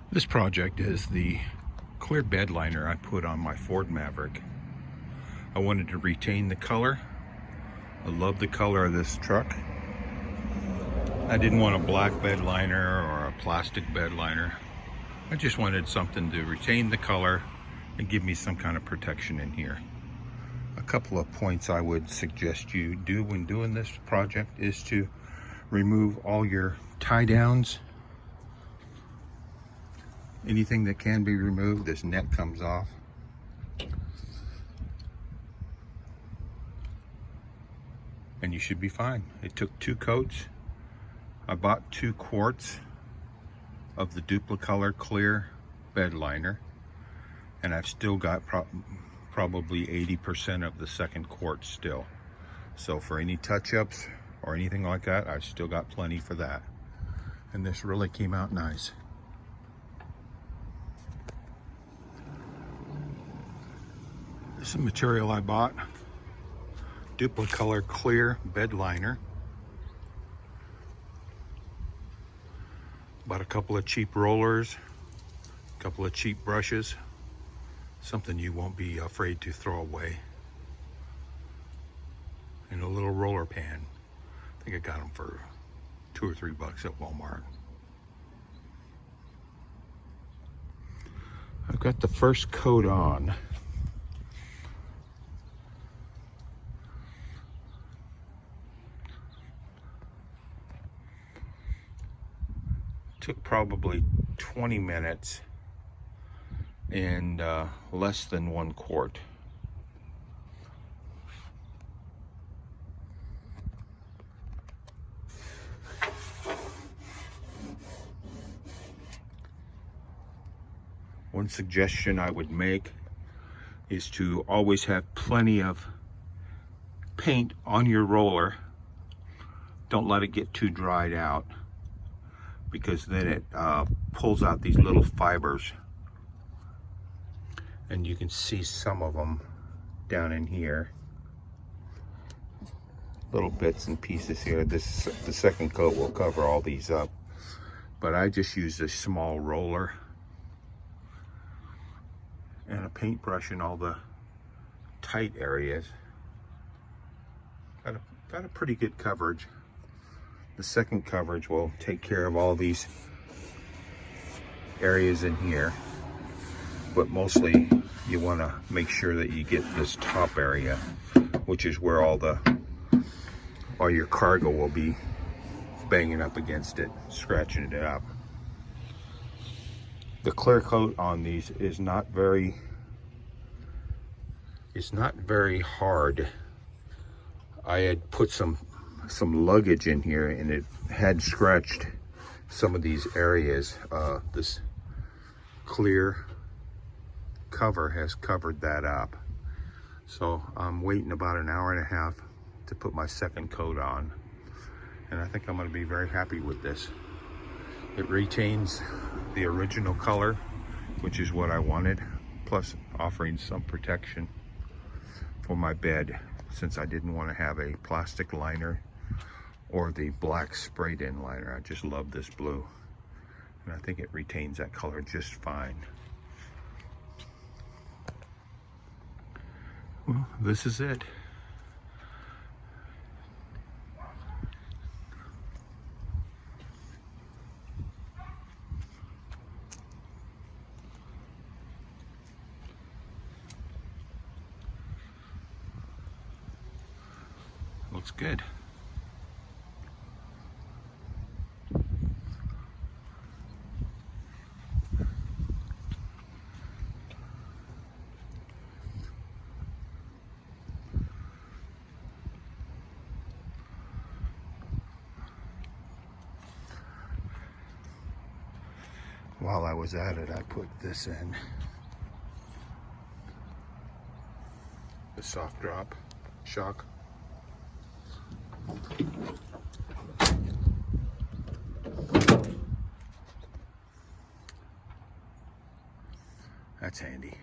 This project is the clear bed liner I put on my Ford Maverick. I wanted to retain the color. I love the color of this truck. I didn't want a black bed liner or a plastic bed liner. I just wanted something to retain the color and give me some kind of protection in here. A couple of points I would suggest you do when doing this project is to remove all your tie downs. Anything that can be removed, this net comes off. And you should be fine. It took 2 coats. I bought 2 quarts of the Duplicolor clear bed liner, and I've still got probably 80% of the second quart still. So for any touch-ups or anything like that, I've still got plenty for that. And this really came out nice. This is the material I bought. Duplicolor clear bed liner. Bought a couple of cheap rollers, a couple of cheap brushes, something you won't be afraid to throw away, and a little roller pan. I think I got them for $2 or $3 at Walmart. I've got the first coat on. Took probably 20 minutes and less than 1 quart. One suggestion I would make is to always have plenty of paint on your roller. Don't let it get too dried out, because then it pulls out these little fibers, and you can see some of them down in here, little bits and pieces here. The second coat will cover all these up, but I just used a small roller and a paintbrush in all the tight areas. Got a pretty good coverage. The second coverage will take care of all these areas in here, but mostly you want to make sure that you get this top area, which is where all your cargo will be banging up against it, scratching it up. The clear coat on these is not very hard. I had put some luggage in here, and it had scratched some of these areas. This clear cover has covered that up. So I'm waiting about an hour and a half to put my second coat on, and I think I'm going to be very happy with this. It retains the original color, which is what I wanted, plus offering some protection for my bed, since I didn't want to have a plastic liner or the black sprayed in liner. I just love this blue, and I think it retains that color just fine. Well, this is it. Looks good. While I was at it, I put this in, the soft drop shock. That's handy.